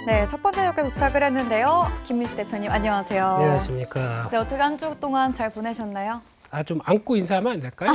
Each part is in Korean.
네, 첫 번째 역에 도착을 했는데요. 김민수 대표님 안녕하세요. 안녕하십니까. 네, 어떻게 한 주 동안 잘 보내셨나요? 좀 안고 인사하면 안 될까요?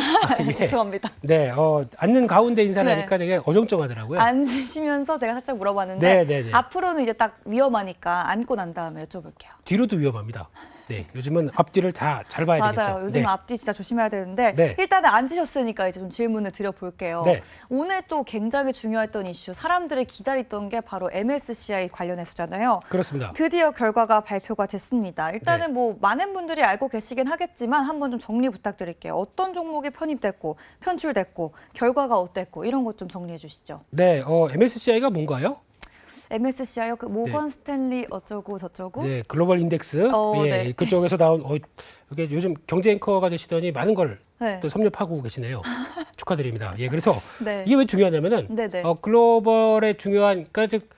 예. 죄송합니다. 네, 앉는 가운데 인사를 네. 하니까 되게 어정쩡하더라고요. 앉으시면서 제가 살짝 물어봤는데 네. 앞으로는 이제 딱 위험하니까 앉고 난 다음에 여쭤볼게요. 뒤로도 위험합니다. 네, 요즘은 앞뒤를 다 잘 봐야 되겠죠. 맞아요. 요즘 네. 앞뒤 진짜 조심해야 되는데 네. 일단은 앉으셨으니까 이제 좀 질문을 드려볼게요. 네. 오늘 또 굉장히 중요했던 이슈, 사람들이 기다리던 게 바로 MSCI 관련해서잖아요. 그렇습니다. 드디어 결과가 발표가 됐습니다. 일단은 네. 뭐 많은 분들이 알고 계시긴 하겠지만 한번 좀 정리 부탁드릴게요. 어떤 종목이 편입됐고 편출됐고 결과가 어땠고 이런 것 좀 정리해 주시죠. 네, MSCI가 뭔가요? MSCI요? 그 모건 스탠리 어쩌고 저쩌고? 네, 글로벌 인덱스. 예, 네. 그쪽에서 나온 이게 요즘 경제 앵커가 되시더니 많은 걸 또 네. 섭렵하고 계시네요. 축하드립니다. 예, 그래서 네. 이게 왜 중요하냐면은 네네. 글로벌의 중요한 그러니까 즉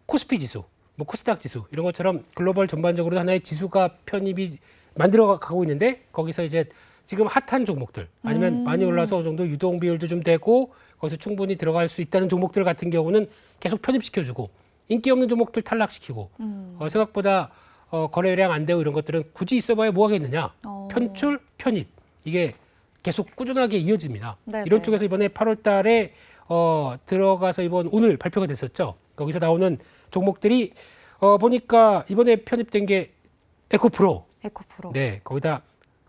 코스피 지수, 뭐 코스닥 지수 이런 것처럼 글로벌 전반적으로 하나의 지수가 편입이 만들어 가고 있는데 거기서 이제 지금 핫한 종목들 아니면 많이 올라서 어느 정도 유동 비율도 좀 되고 거기서 충분히 들어갈 수 있다는 종목들 같은 경우는 계속 편입시켜주고 인기 없는 종목들 탈락시키고 생각보다 거래량 안 되고 이런 것들은 굳이 있어봐야 뭐 하겠느냐. 편출, 편입 이게 계속 꾸준하게 이어집니다. 네네. 이런 쪽에서 이번에 8월 달에 들어가서 오늘 발표가 됐었죠. 거기서 나오는 종목들이 보니까 이번에 편입된 게 에코프로. 에코프로. 네, 거기다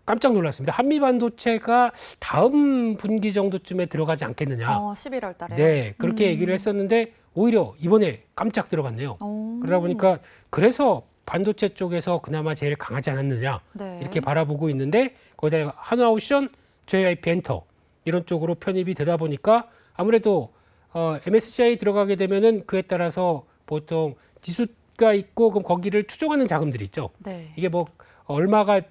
깜짝 놀랐습니다. 한미반도체가 다음 분기 정도쯤에 들어가지 않겠느냐. 11월 달에. 네, 그렇게 얘기를 했었는데 오히려 이번에 깜짝 들어갔네요. 그러다 보니까 그래서 반도체 쪽에서 그나마 제일 강하지 않았느냐 네. 이렇게 바라보고 있는데 거기다 한화오션, JYP 엔터 이런 쪽으로 편입이 되다 보니까 아무래도 MSCI 들어가게 되면은 그에 따라서 보통 지수가 있고 그럼 거기를 추종하는 자금들이 있죠. 네. 이게 뭐 얼마가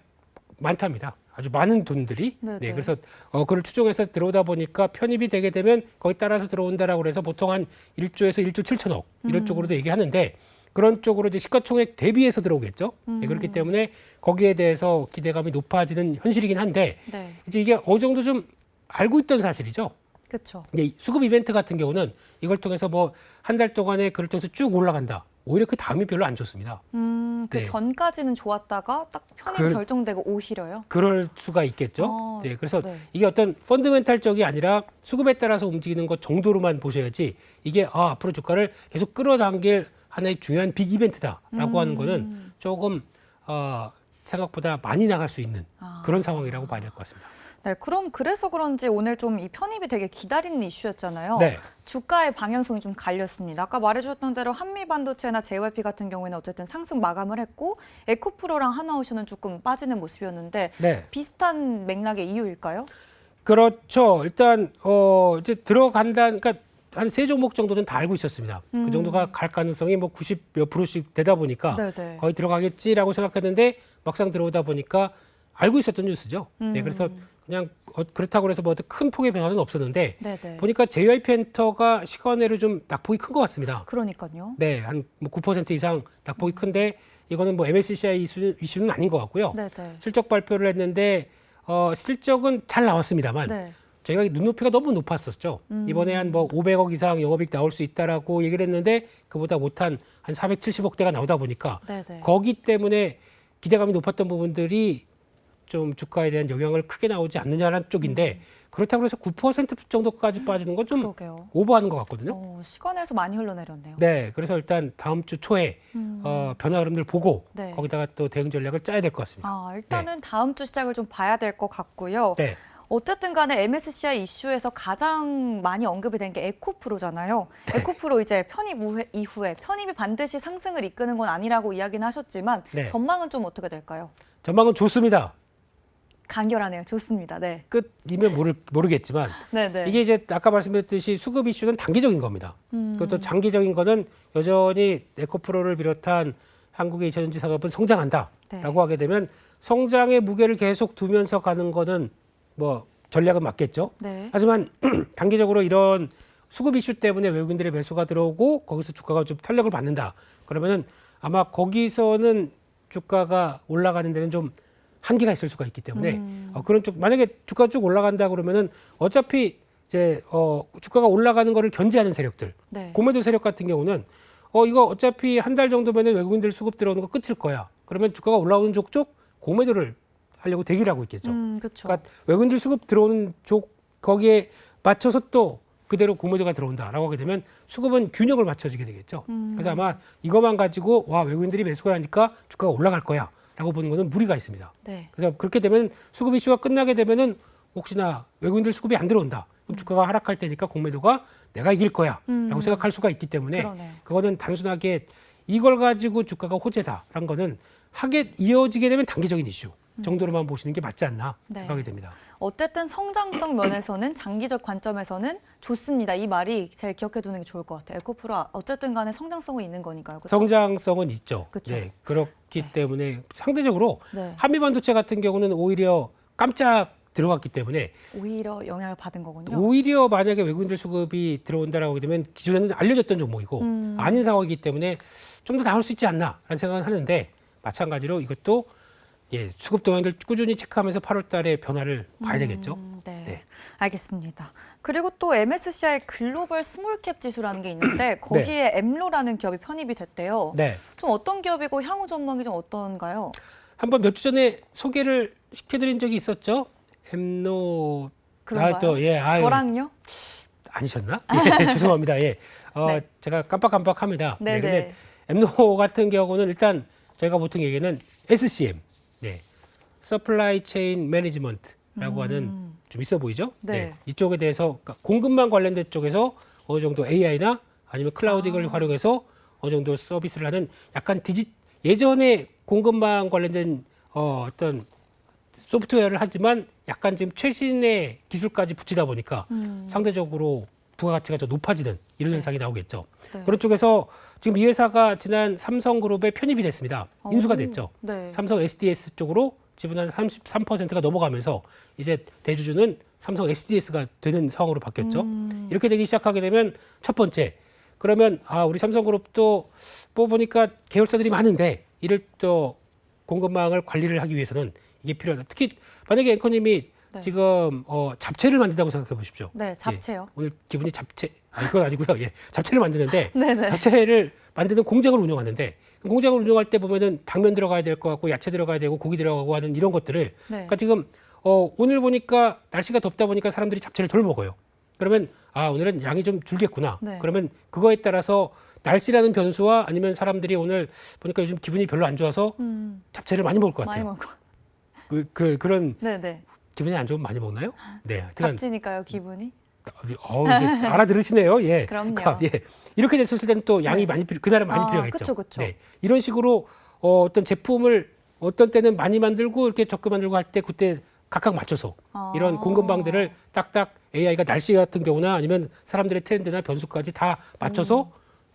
많답니다. 아주 많은 돈들이. 네네. 네, 그래서 그걸 추종해서 들어오다 보니까 편입이 되게 되면 거기 따라서 들어온다라고 그래서 보통 한 1조에서 1조 7천억 이런 쪽으로도 얘기하는데 그런 쪽으로 이제 시가총액 대비해서 들어오겠죠. 네, 그렇기 때문에 거기에 대해서 기대감이 높아지는 현실이긴 한데 네. 이제 이게 어느 정도 좀 알고 있던 사실이죠. 그렇죠. 이제 수급 이벤트 같은 경우는 이걸 통해서 뭐 한 달 동안에 그걸 통해서 쭉 올라간다. 오히려 그 다음이 별로 안 좋습니다. 그 네. 전까지는 좋았다가 딱 편입 결정되고 오히려요? 그럴 수가 있겠죠. 네, 그래서 네. 이게 어떤 펀더멘탈적이 아니라 수급에 따라서 움직이는 것 정도로만 보셔야지 이게 앞으로 주가를 계속 끌어당길 하나의 중요한 빅 이벤트다라고 하는 거는 조금 생각보다 많이 나갈 수 있는 그런 상황이라고 봐야 될 것 같습니다. 네, 그럼 그래서 그런지 오늘 좀 이 편입이 되게 기다리는 이슈였잖아요. 네. 주가의 방향성이 좀 갈렸습니다. 아까 말해주셨던 대로 한미반도체나 JYP 같은 경우에는 어쨌든 상승 마감을 했고 에코프로랑 하나오션은 조금 빠지는 모습이었는데 네. 비슷한 맥락의 이유일까요? 그렇죠. 일단 이제 들어간다. 그러니까 한 세 종목 정도는 다 알고 있었습니다. 그 정도가 갈 가능성이 뭐 90 몇 프로씩 되다 보니까 네네. 거의 들어가겠지라고 생각했는데 막상 들어오다 보니까 알고 있었던 뉴스죠. 네, 그래서 그냥 그렇다고 해서 뭐 큰 폭의 변화는 없었는데 네네. 보니까 JYP 엔터가 시간외로 좀 낙폭이 큰 것 같습니다. 그러니까요. 네, 한 뭐 9% 이상 낙폭이 큰데 이거는 뭐 MSCI 이슈는 아닌 것 같고요. 네네. 실적 발표를 했는데 실적은 잘 나왔습니다만 네. 저희가 눈높이가 너무 높았었죠. 이번에 한 뭐 500억 이상 영업이익 나올 수 있다라고 얘기를 했는데 그보다 못한 한 470억대가 나오다 보니까 네네. 거기 때문에 기대감이 높았던 부분들이 좀 주가에 대한 영향을 크게 나오지 않느냐라는 쪽인데 그렇다고 해서 9% 정도까지 빠지는 건 좀 그러게요. 오버하는 것 같거든요. 시간에서 많이 흘러내렸네요. 네, 그래서 일단 다음 주 초에 변화 흐름들 보고 네. 거기다가 또 대응 전략을 짜야 될 것 같습니다. 일단은 다음 주 시작을 좀 봐야 될 것 같고요. 네. 어쨌든 간에 MSCI 이슈에서 가장 많이 언급이 된 게 에코프로잖아요. 에코프로 이제 편입 이후에 편입이 반드시 상승을 이끄는 건 아니라고 이야기는 하셨지만 네. 전망은 좀 어떻게 될까요? 전망은 좋습니다. 간결하네요. 좋습니다. 네. 끝이면 모르겠지만 네네. 이게 이제 아까 말씀드렸듯이 수급 이슈는 단기적인 겁니다. 그것도 장기적인 거는 여전히 에코프로를 비롯한 한국의 2차전지 산업은 성장한다라고 네. 하게 되면 성장의 무게를 계속 두면서 가는 거는 뭐 전략은 맞겠죠. 네. 하지만 단기적으로 이런 수급 이슈 때문에 외국인들의 매수가 들어오고 거기서 주가가 좀 탄력을 받는다. 그러면은 아마 거기서는 주가가 올라가는 데는 좀 한계가 있을 수가 있기 때문에 그런 쪽 만약에 주가 쭉 올라간다 그러면은 어차피 이제 주가가 올라가는 거를 견제하는 세력들, 네. 고매도 세력 같은 경우는 이거 어차피 한 달 정도면은 외국인들 수급 들어오는 거 끝일 거야. 그러면 주가가 올라오는 쪽 공매도를 하려고 대기를 하고 있겠죠. 그렇죠. 그러니까 외국인들 수급 들어오는 쪽 거기에 맞춰서 또 그대로 공매도가 들어온다라고 하게 되면 수급은 균형을 맞춰지게 되겠죠. 그래서 아마 이것만 가지고 와 외국인들이 매수가 하니까 주가가 올라갈 거야라고 보는 것은 무리가 있습니다. 네. 그래서 그렇게 되면 수급 이슈가 끝나게 되면은 혹시나 외국인들 수급이 안 들어온다. 그럼 주가가 하락할 때니까 공매도가 내가 이길 거야라고 생각할 수가 있기 때문에 그러네. 그거는 단순하게 이걸 가지고 주가가 호재다라는 거는 하게 이어지게 되면 단기적인 이슈 정도로만 보시는 게 맞지 않나 네. 생각이 됩니다. 어쨌든 성장성 면에서는 장기적 관점에서는 좋습니다. 이 말이 제일 기억해 두는 게 좋을 것 같아요. 에코프로 어쨌든 간에 성장성은 있는 거니까요. 그렇죠? 성장성은 있죠. 그쵸. 네, 그렇기 네. 때문에 상대적으로 네. 한미반도체 같은 경우는 오히려 깜짝 들어갔기 때문에 오히려 영향을 받은 거군요. 오히려 만약에 외국인들 수급이 들어온다라고 하게 되면 기존에는 알려졌던 종목이고 아닌 상황이기 때문에 좀 더 나올 수 있지 않나라는 생각은 하는데 마찬가지로 이것도 수급 동향을 꾸준히 체크하면서 8월 달에 변화를 봐야 되겠죠. 네. 네. 알겠습니다. 그리고 또 MSCI 글로벌 스몰캡 지수라는 게 있는데 거기에 엠로라는 기업이 편입이 됐대요. 네. 좀 어떤 기업이고 향후 전망이 좀 어떤가요? 한번 몇 주 전에 소개를 시켜드린 적이 있었죠. 엠노 그런가요? 저랑요? 아니셨나? 예, 죄송합니다. 예. 네. 제가 깜빡깜빡합니다. 네네. 근데 엠노 같은 경우는 일단 저희가 보통 얘기는 SCM, Supply Chain Management라고 하는 좀 있어 보이죠? 네. 이쪽에 대해서 그러니까 공급망 관련된 쪽에서 어느 정도 AI나 아니면 클라우딩을 활용해서 어느 정도 서비스를 하는 약간 예전에 공급망 관련된 어떤 소프트웨어를 하지만 약간 지금 최신의 기술까지 붙이다 보니까 상대적으로 부가가치가 더 높아지는 이런 현상이 나오겠죠. 네. 그런 쪽에서 지금 이 회사가 지난 삼성그룹에 편입이 됐습니다. 인수가 됐죠. 네. 삼성 SDS 쪽으로 지분 한 33%가 넘어가면서 이제 대주주는 삼성 SDS가 되는 상황으로 바뀌었죠. 이렇게 되기 시작하게 되면 첫 번째, 그러면 우리 삼성그룹도 보니까 계열사들이 많은데 이를 또 공급망을 관리를 하기 위해서는 이게 필요하다. 특히 만약에 앵커님이 네. 지금 잡채를 만든다고 생각해 보십시오. 네, 잡채요. 오늘 기분이 잡채, 그건 아니고요. 잡채를 만드는데 네네. 잡채를 만드는 공장을 운영하는데 그 공장을 운영할 때 보면은 당면 들어가야 될 것 같고 야채 들어가야 되고 고기 들어가고 하는 이런 것들을 네. 그러니까 지금 오늘 보니까 날씨가 덥다 보니까 사람들이 잡채를 덜 먹어요. 그러면 오늘은 양이 좀 줄겠구나. 네. 그러면 그거에 따라서 날씨라는 변수와 아니면 사람들이 오늘 보니까 요즘 기분이 별로 안 좋아서 잡채를 많이 먹을 것 많이 같아요. 먹고. 그런 네네. 기분이 안 좋으면 많이 먹나요? 네, 하여튼 잡지니까요, 기분이. 이제 알아들으시네요. 예. 그럼요. 그러니까, 이렇게 됐을 때는 또 양이 네. 많이 그날은 많이 필요하겠죠. 그쵸, 그쵸. 네. 이런 식으로 어떤 제품을 어떤 때는 많이 만들고 이렇게 적게 만들고 할 때 그때 각각 맞춰서 이런 공급망들을 딱딱 AI가 날씨 같은 경우나 아니면 사람들의 트렌드나 변수까지 다 맞춰서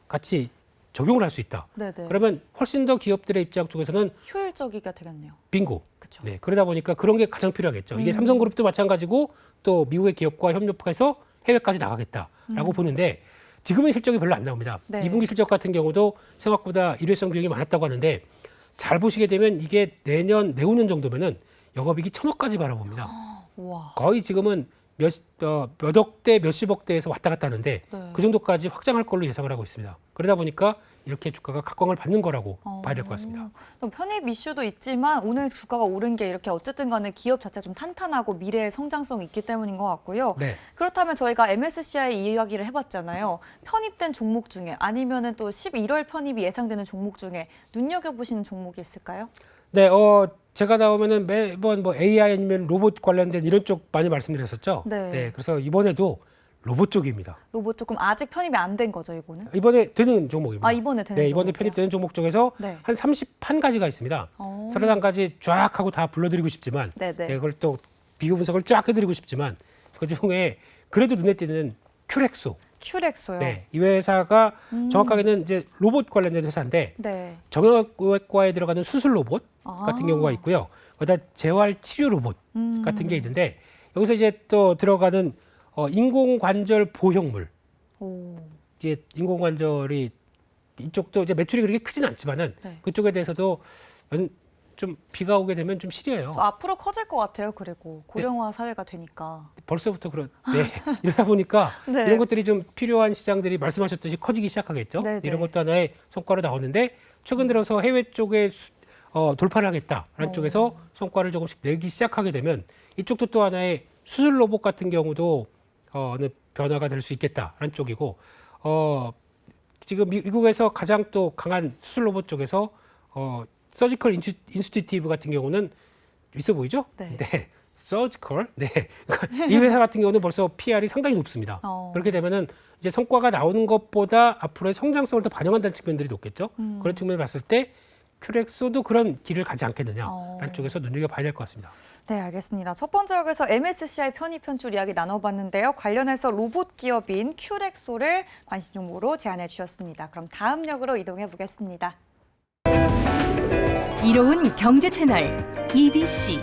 같이 적용을 할 수 있다. 네네. 그러면 훨씬 더 기업들의 입장 쪽에서는 효율적이가 되겠네요. 빙고. 그렇죠. 네, 그러다 보니까 그런 게 가장 필요하겠죠. 이게 삼성그룹도 마찬가지고 또 미국의 기업과 협력해서 해외까지 나가겠다라고 보는데 지금은 실적이 별로 안 나옵니다. 네. 2분기 실적 같은 경우도 생각보다 일회성 비용이 많았다고 하는데 잘 보시게 되면 이게 내후년 정도면은 영업이익이 1,000억까지 바라봅니다. 우와. 거의 지금은 몇 억대, 몇십억대에서 왔다 갔다 하는데 네. 그 정도까지 확장할 걸로 예상을 하고 있습니다. 그러다 보니까 이렇게 주가가 각광을 받는 거라고 봐야 될 것 같습니다. 또 편입 이슈도 있지만 오늘 주가가 오른 게 이렇게 어쨌든 간에 기업 자체가 좀 탄탄하고 미래의 성장성이 있기 때문인 것 같고요. 네. 그렇다면 저희가 MSCI 이야기를 해봤잖아요. 편입된 종목 중에 아니면은 또 11월 편입이 예상되는 종목 중에 눈여겨보시는 종목이 있을까요? 네, 제가 나오면은 매번 AI 아니면 로봇 관련된 이런 쪽 많이 말씀드렸었죠. 네. 그래서 이번에도 로봇 쪽입니다. 로봇 조금 아직 편입이 안 된 거죠, 이거는? 이번에 되는 종목입니다. 이번에 되는 네, 이번에 종목이요? 편입되는 종목 중에서 네. 한 31가지가 있습니다. 31가지 쫙 하고 다 불러드리고 싶지만 네네. 그걸 또 비교 분석을 쫙 해드리고 싶지만 그 중에 그래도 눈에 띄는 큐렉소. 큐렉소요. 네, 이 회사가 정확하게는 이제 로봇 관련된 회사인데 네. 정형외과에 들어가는 수술 로봇 같은 아. 경우가 있고요. 거기다 재활 치료 로봇 같은 게 있는데 여기서 이제 또 들어가는 인공관절 보형물. 오. 이제 인공관절이 이쪽도 이제 매출이 그렇게 크진 않지만은 네. 그쪽에 대해서도 좀 비가 오게 되면 좀 시려요. 앞으로 커질 것 같아요. 그리고 고령화 사회가 되니까. 벌써부터 네. 이러다 보니까 네. 이런 것들이 좀 필요한 시장들이 말씀하셨듯이 커지기 시작하겠죠. 네, 네. 이런 것도 하나의 성과로 나오는데 최근 들어서 해외 쪽에 돌파를 하겠다라는 쪽에서 성과를 조금씩 내기 시작하게 되면 이쪽도 또 하나의 수술 로봇 같은 경우도 어느 변화가 될 수 있겠다라는 쪽이고 지금 미국에서 가장 또 강한 수술 로봇 쪽에서 서지컬 인스튜티브 같은 경우는 있어 보이죠? 네. 서지컬. 네. 이 회사 같은 경우는 벌써 PR이 상당히 높습니다. 그렇게 되면은 이제 성과가 나오는 것보다 앞으로의 성장성을 더 반영한다는 측면들이 높겠죠. 그런 측면을 봤을 때 큐렉소도 그런 길을 가지 않겠느냐라는 쪽에서 눈여겨봐야 될 것 같습니다. 네, 알겠습니다. 첫 번째 역에서 MSCI 편입 편출 이야기 나눠봤는데요. 관련해서 로봇 기업인 큐렉소를 관심 종목으로 제안해 주셨습니다. 그럼 다음 역으로 이동해 보겠습니다. 이로운 경제 채널 EBC